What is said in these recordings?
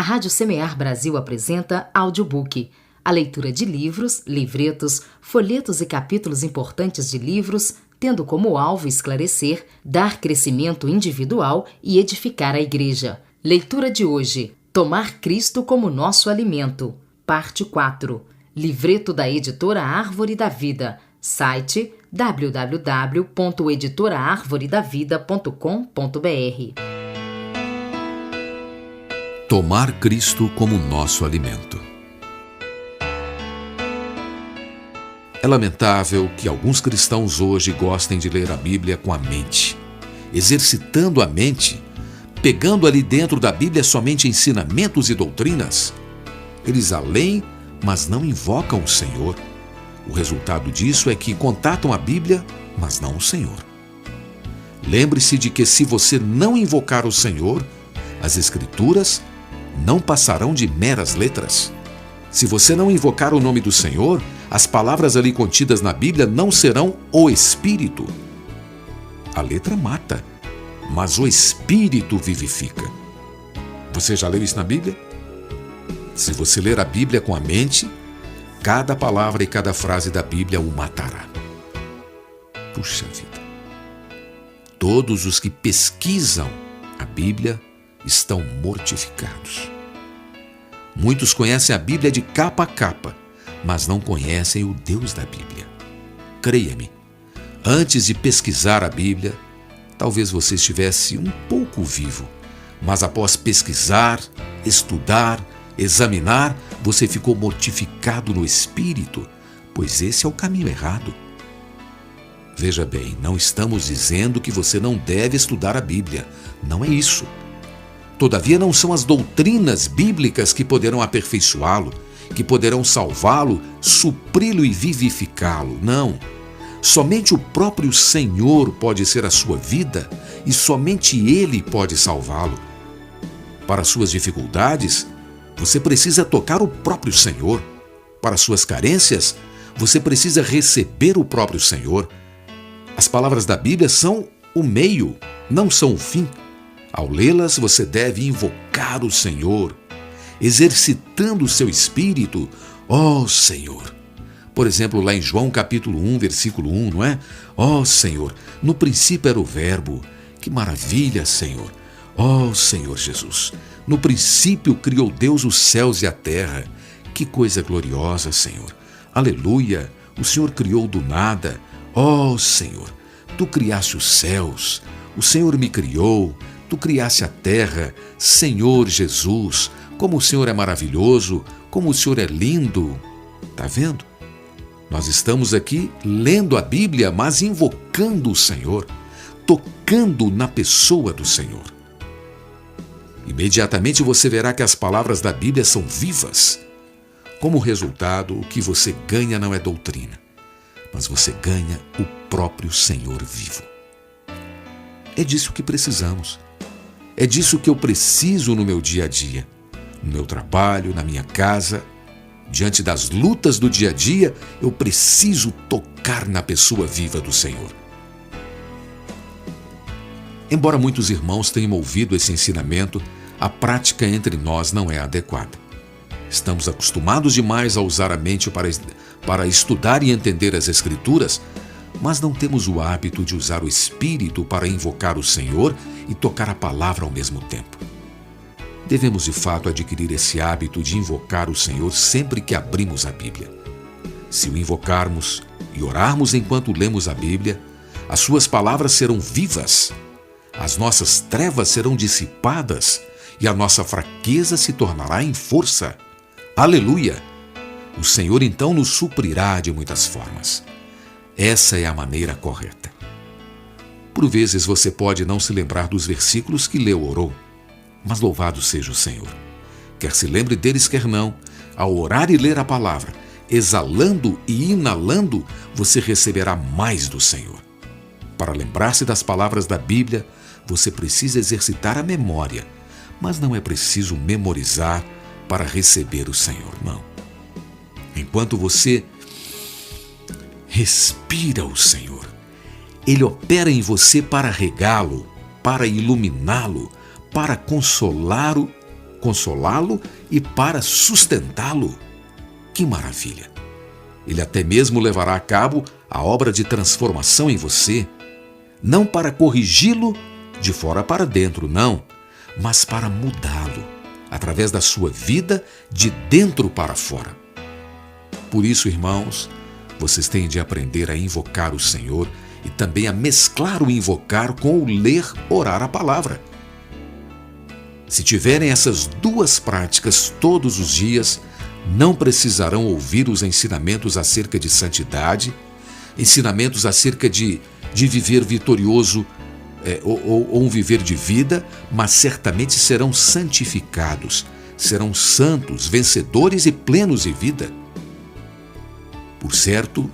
Rádio Semear Brasil apresenta Audiobook, a leitura de livros, livretos, folhetos e capítulos importantes de livros, tendo como alvo esclarecer, dar crescimento individual e edificar a Igreja. Leitura de hoje: Tomar Cristo como nosso alimento. Parte 4. Livreto da editora Árvore da Vida. Site www.editoraarvoredavida.com.br. Tomar Cristo como nosso alimento. É lamentável que alguns cristãos hoje gostem de ler a Bíblia com a mente, exercitando a mente, pegando ali dentro da Bíblia somente ensinamentos e doutrinas. Eles a leem, mas não invocam o Senhor. O resultado disso é que contatam a Bíblia, mas não o Senhor. Lembre-se de que se você não invocar o Senhor, as Escrituras não passarão de meras letras. Se você não invocar o nome do Senhor, as palavras ali contidas na Bíblia não serão o Espírito. A letra mata, mas o Espírito vivifica. Você já leu isso na Bíblia? Se você ler a Bíblia com a mente, cada palavra e cada frase da Bíblia o matará. Puxa vida! Todos os que pesquisam a Bíblia estão mortificados. Muitos conhecem a Bíblia de capa a capa, mas não conhecem o Deus da Bíblia. Creia-me, antes de pesquisar a Bíblia, talvez você estivesse um pouco vivo, mas após pesquisar, estudar, examinar, você ficou mortificado no espírito, pois esse é o caminho errado. Veja bem, não estamos dizendo que você não deve estudar a Bíblia. Não é isso. Todavia, não são as doutrinas bíblicas que poderão aperfeiçoá-lo, que poderão salvá-lo, supri-lo e vivificá-lo. Não. Somente o próprio Senhor pode ser a sua vida e somente Ele pode salvá-lo. Para suas dificuldades, você precisa tocar o próprio Senhor. Para suas carências, você precisa receber o próprio Senhor. As palavras da Bíblia são o meio, não são o fim. Ao lê-las, você deve invocar o Senhor, exercitando o seu espírito. Ó Senhor! Por exemplo, lá em João capítulo 1, versículo 1, não é? Ó Senhor, no princípio era o Verbo. Que maravilha, Senhor! Ó Senhor Jesus! No princípio criou Deus os céus e a terra. Que coisa gloriosa, Senhor! Aleluia! O Senhor criou do nada. Ó Senhor, Tu criaste os céus. O Senhor me criou. Tu criaste a terra. Senhor Jesus, como o Senhor é maravilhoso, como o Senhor é lindo. Está vendo? Nós estamos aqui lendo a Bíblia, mas invocando o Senhor, tocando na pessoa do Senhor. Imediatamente você verá que as palavras da Bíblia são vivas. Como resultado, o que você ganha não é doutrina, mas você ganha o próprio Senhor vivo. É disso que precisamos. É disso que eu preciso no meu dia a dia, no meu trabalho, na minha casa. Diante das lutas do dia a dia, eu preciso tocar na pessoa viva do Senhor. Embora muitos irmãos tenham ouvido esse ensinamento, a prática entre nós não é adequada. Estamos acostumados demais a usar a mente para estudar e entender as Escrituras, mas não temos o hábito de usar o Espírito para invocar o Senhor e tocar a palavra ao mesmo tempo. Devemos, de fato, adquirir esse hábito de invocar o Senhor sempre que abrimos a Bíblia. Se o invocarmos e orarmos enquanto lemos a Bíblia, as suas palavras serão vivas, as nossas trevas serão dissipadas e a nossa fraqueza se tornará em força. Aleluia! O Senhor então nos suprirá de muitas formas. Essa é a maneira correta. Por vezes você pode não se lembrar dos versículos que leu ou orou, mas louvado seja o Senhor. Quer se lembre deles, quer não, ao orar e ler a palavra, exalando e inalando, você receberá mais do Senhor. Para lembrar-se das palavras da Bíblia, você precisa exercitar a memória, mas não é preciso memorizar para receber o Senhor, não. Enquanto você respira o Senhor, Ele opera em você para regá-lo, para iluminá-lo, para consolá-lo consolá-lo e para sustentá-lo. Que maravilha! Ele até mesmo levará a cabo a obra de transformação em você, não para corrigi-lo de fora para dentro, não, mas para mudá-lo, através da sua vida de dentro para fora. Por isso, irmãos, vocês têm de aprender a invocar o Senhor e também a mesclar o invocar com o ler, orar a palavra. Se tiverem essas duas práticas todos os dias, não precisarão ouvir os ensinamentos acerca de santidade, ensinamentos acerca de viver vitorioso ou um viver de vida, mas certamente serão santificados, serão santos, vencedores e plenos de vida. Por certo,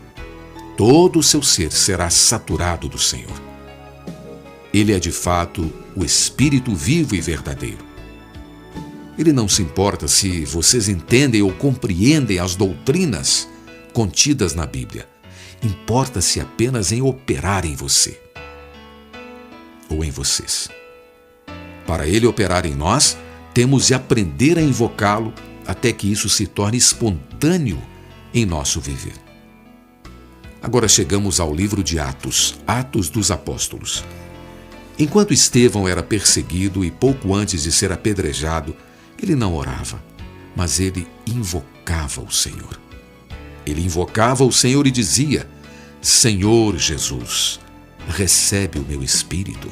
todo o seu ser será saturado do Senhor. Ele é de fato o Espírito vivo e verdadeiro. Ele não se importa se vocês entendem ou compreendem as doutrinas contidas na Bíblia. Importa-se apenas em operar em você ou em vocês. Para ele operar em nós, temos de aprender a invocá-lo até que isso se torne espontâneo em nosso viver. Agora chegamos ao livro de Atos, Atos dos Apóstolos. Enquanto Estevão era perseguido e pouco antes de ser apedrejado, ele não orava, mas ele invocava o Senhor. Ele invocava o Senhor e dizia: Senhor Jesus, recebe o meu espírito.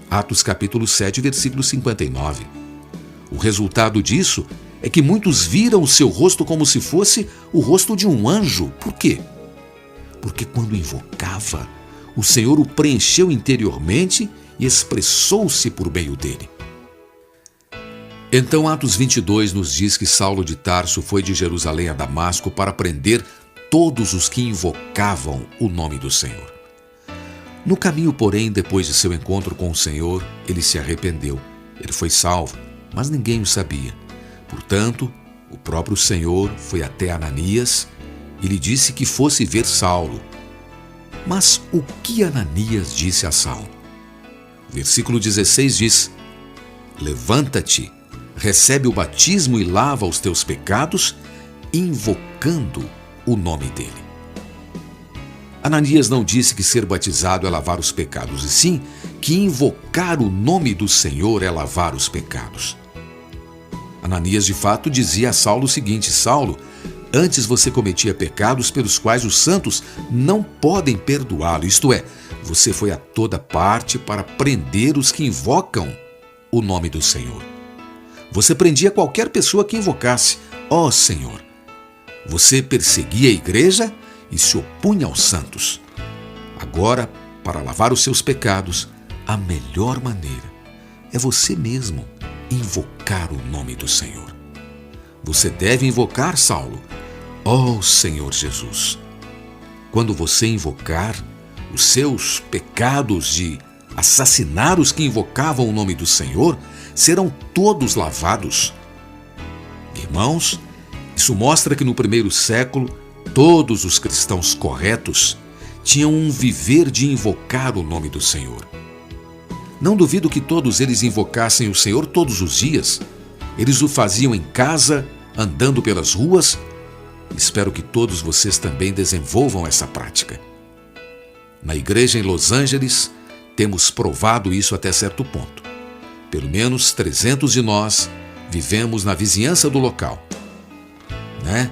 Atos capítulo 7, versículo 59. O resultado disso é que muitos viram o seu rosto como se fosse o rosto de um anjo. Por quê? Porque quando invocava, o Senhor o preencheu interiormente e expressou-se por meio dele. Então Atos 22 nos diz que Saulo de Tarso foi de Jerusalém a Damasco para prender todos os que invocavam o nome do Senhor. No caminho, porém, depois de seu encontro com o Senhor, ele se arrependeu. Ele foi salvo, mas ninguém o sabia. Portanto, o próprio Senhor foi até Ananias e lhe disse que fosse ver Saulo. Mas o que Ananias disse a Saulo? O versículo 16 diz: Levanta-te, recebe o batismo e lava os teus pecados, invocando o nome dele. Ananias não disse que ser batizado é lavar os pecados, e sim que invocar o nome do Senhor é lavar os pecados. Ananias, de fato, dizia a Saulo o seguinte: Saulo, antes você cometia pecados pelos quais os santos não podem perdoá-lo, isto é, você foi a toda parte para prender os que invocam o nome do Senhor. Você prendia qualquer pessoa que invocasse: ó Senhor. Você perseguia a igreja e se opunha aos santos. Agora, para lavar os seus pecados, a melhor maneira é você mesmo invocar o nome do Senhor. Você deve invocar, Saulo, ó Senhor Jesus. Quando você invocar, os seus pecados de assassinar os que invocavam o nome do Senhor serão todos lavados. Irmãos, isso mostra que no primeiro século, todos os cristãos corretos tinham um viver de invocar o nome do Senhor. Não duvido que todos eles invocassem o Senhor todos os dias. Eles o faziam em casa, andando pelas ruas. Espero que todos vocês também desenvolvam essa prática. Na igreja em Los Angeles, temos provado isso até certo ponto. Pelo menos 300 de nós vivemos na vizinhança do local, né?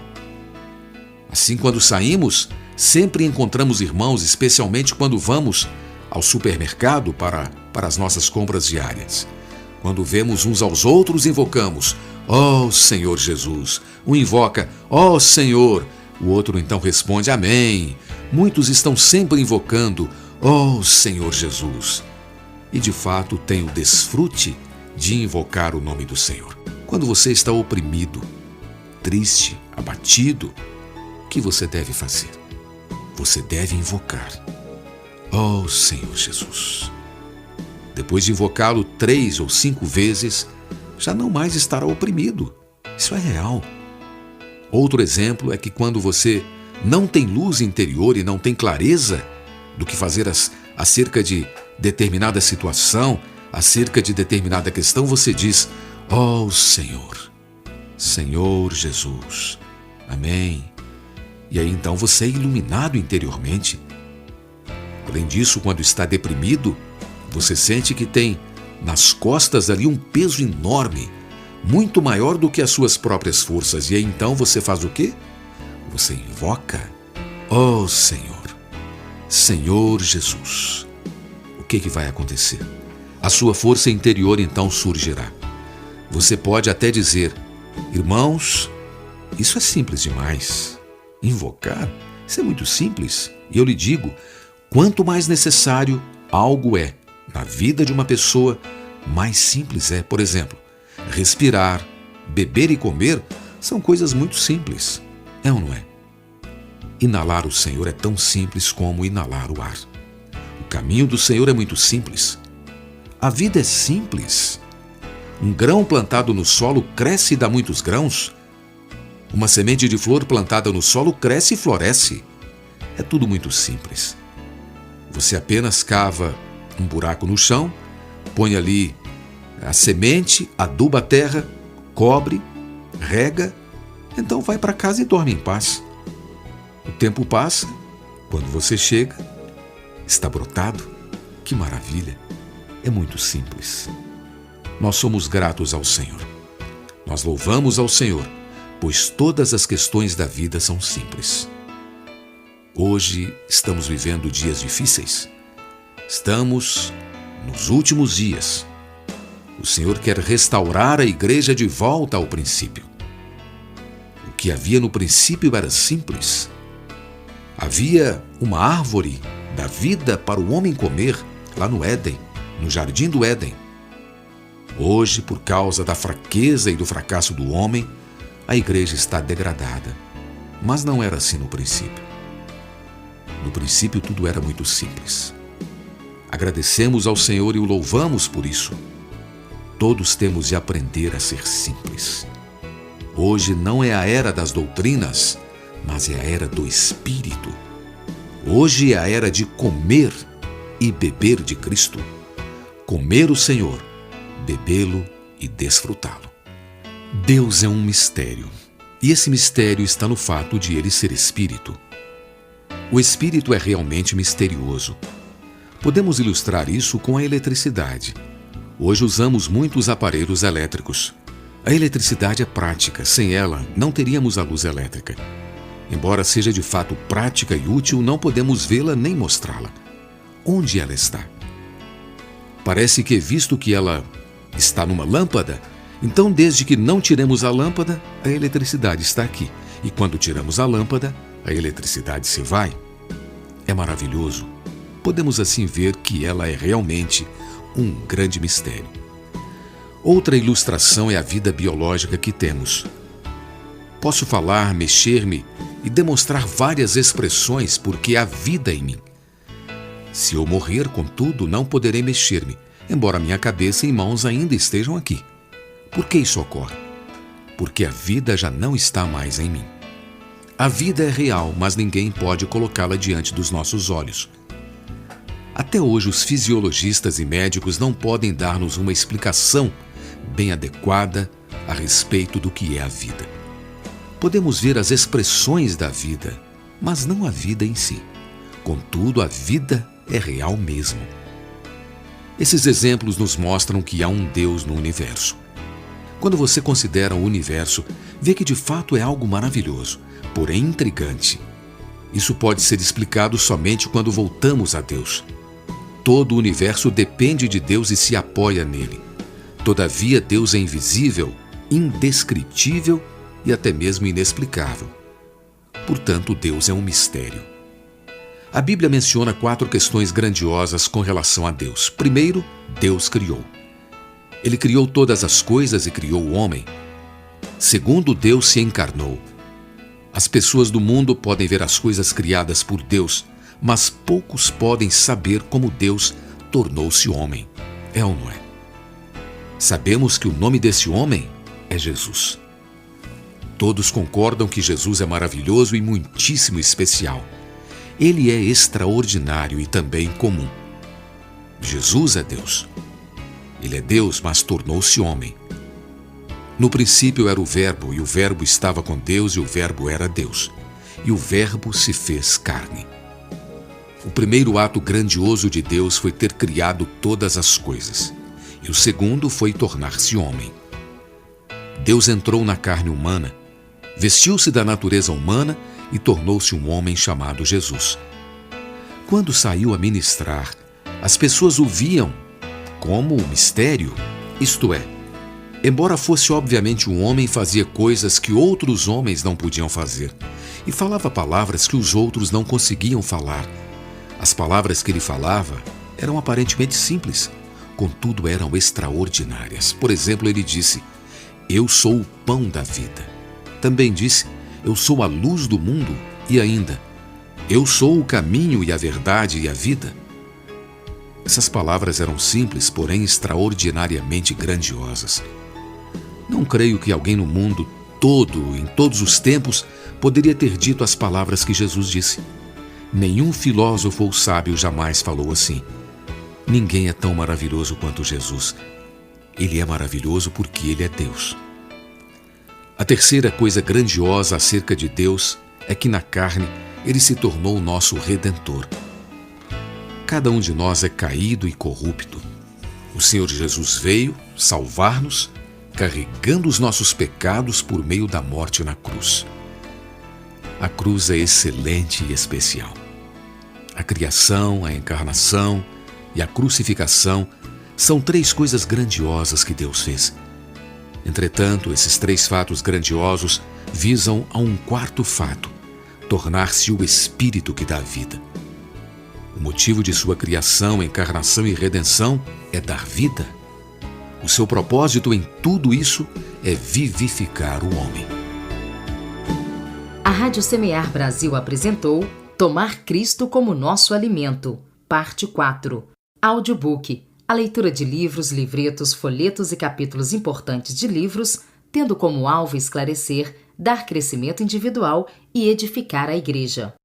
Assim, quando saímos, sempre encontramos irmãos, especialmente quando vamos ao supermercado para as nossas compras diárias. Quando vemos uns aos outros, invocamos: ó Senhor Jesus. Um invoca: ó Senhor. O outro então responde: amém. Muitos estão sempre invocando: ó Senhor Jesus. E de fato tem o desfrute de invocar o nome do Senhor. Quando você está oprimido, triste, abatido, o que você deve fazer? Você deve invocar: ó Senhor Jesus. Depois de invocá-lo 3 ou 5 vezes, já não mais estará oprimido. Isso é real. Outro exemplo é que quando você não tem luz interior e não tem clareza do que fazer acerca de determinada situação, acerca de determinada questão, você diz: Ó Senhor, Senhor Jesus. Amém. E aí então você é iluminado interiormente. Além disso, quando está deprimido, você sente que tem nas costas ali um peso enorme, muito maior do que as suas próprias forças. E aí então você faz o quê? Você invoca: ó Senhor, Senhor Jesus. O que vai acontecer? A sua força interior então surgirá. Você pode até dizer: irmãos, isso é simples demais. Invocar, isso é muito simples. E eu lhe digo, quanto mais necessário algo é na vida de uma pessoa, mais simples é. Por exemplo, respirar, beber e comer são coisas muito simples. É ou não é? Inalar o Senhor é tão simples como inalar o ar. O caminho do Senhor é muito simples. A vida é simples. Um grão plantado no solo cresce e dá muitos grãos. Uma semente de flor plantada no solo cresce e floresce. É tudo muito simples. Você apenas cava um buraco no chão, põe ali a semente, aduba a terra, cobre, rega, então vai para casa e dorme em paz. O tempo passa, quando você chega, está brotado. Que maravilha! É muito simples. Nós somos gratos ao Senhor. Nós louvamos ao Senhor, pois todas as questões da vida são simples. Hoje estamos vivendo dias difíceis. Estamos nos últimos dias. O Senhor quer restaurar a igreja de volta ao princípio. O que havia no princípio era simples. Havia uma árvore da vida para o homem comer lá no Éden, no jardim do Éden. Hoje, por causa da fraqueza e do fracasso do homem, a igreja está degradada. Mas não era assim no princípio. No princípio, tudo era muito simples. Agradecemos ao Senhor e o louvamos por isso. Todos temos de aprender a ser simples. Hoje não é a era das doutrinas, mas é a era do Espírito. Hoje é a era de comer e beber de Cristo. Comer o Senhor, bebê-lo e desfrutá-lo. Deus é um mistério, e esse mistério está no fato de ele ser Espírito. O Espírito é realmente misterioso. Podemos ilustrar isso com a eletricidade. Hoje usamos muitos aparelhos elétricos. A eletricidade é prática, sem ela não teríamos a luz elétrica. Embora seja de fato prática e útil, não podemos vê-la nem mostrá-la. Onde ela está? Parece que, visto que ela está numa lâmpada, então desde que não tiremos a lâmpada, a eletricidade está aqui. E quando tiramos a lâmpada, a eletricidade se vai. É maravilhoso. Podemos assim ver que ela é realmente um grande mistério. Outra ilustração é a vida biológica que temos. Posso falar, mexer-me e demonstrar várias expressões porque há vida em mim. Se eu morrer, contudo, não poderei mexer-me, embora minha cabeça e mãos ainda estejam aqui. Por que isso ocorre? Porque a vida já não está mais em mim. A vida é real, mas ninguém pode colocá-la diante dos nossos olhos. Até hoje, os fisiologistas e médicos não podem dar-nos uma explicação bem adequada a respeito do que é a vida. Podemos ver as expressões da vida, mas não a vida em si. Contudo, a vida é real mesmo. Esses exemplos nos mostram que há um Deus no universo. Quando você considera o universo, vê que de fato é algo maravilhoso, porém intrigante. Isso pode ser explicado somente quando voltamos a Deus. Todo o universo depende de Deus e se apoia nele. Todavia, Deus é invisível, indescritível e até mesmo inexplicável. Portanto, Deus é um mistério. A Bíblia menciona 4 questões grandiosas com relação a Deus. Primeiro, Deus criou. Ele criou todas as coisas e criou o homem. Segundo, Deus se encarnou. As pessoas do mundo podem ver as coisas criadas por Deus, mas poucos podem saber como Deus tornou-se homem. É ou não é? Sabemos que o nome desse homem é Jesus. Todos concordam que Jesus é maravilhoso e muitíssimo especial. Ele é extraordinário e também comum. Jesus é Deus. Ele é Deus, mas tornou-se homem. No princípio era o Verbo, e o Verbo estava com Deus, e o Verbo era Deus. E o Verbo se fez carne. O primeiro ato grandioso de Deus foi ter criado todas as coisas. E o segundo foi tornar-se homem. Deus entrou na carne humana, vestiu-se da natureza humana e tornou-se um homem chamado Jesus. Quando saiu a ministrar, as pessoas o viam como um mistério, isto é, embora fosse obviamente um homem, fazia coisas que outros homens não podiam fazer e falava palavras que os outros não conseguiam falar. As palavras que ele falava eram aparentemente simples, contudo eram extraordinárias. Por exemplo, ele disse: "Eu sou o pão da vida." Também disse: "Eu sou a luz do mundo." E ainda: "Eu sou o caminho e a verdade e a vida." Essas palavras eram simples, porém extraordinariamente grandiosas. Não creio que alguém no mundo todo, em todos os tempos, poderia ter dito as palavras que Jesus disse. Nenhum filósofo ou sábio jamais falou assim. Ninguém é tão maravilhoso quanto Jesus. Ele é maravilhoso porque ele é Deus. A terceira coisa grandiosa acerca de Deus é que na carne ele se tornou o nosso Redentor. Cada um de nós é caído e corrupto. O Senhor Jesus veio salvar-nos, carregando os nossos pecados por meio da morte na cruz. A cruz é excelente e especial. A criação, a encarnação e a crucificação são três coisas grandiosas que Deus fez. Entretanto, esses três fatos grandiosos visam a um quarto fato: tornar-se o Espírito que dá vida. O motivo de sua criação, encarnação e redenção é dar vida. O seu propósito em tudo isso é vivificar o homem. A Rádio Semear Brasil apresentou Tomar Cristo como Nosso Alimento, Parte 4. Audiobook. A leitura de livros, livretos, folhetos e capítulos importantes de livros, tendo como alvo esclarecer, dar crescimento individual e edificar a igreja.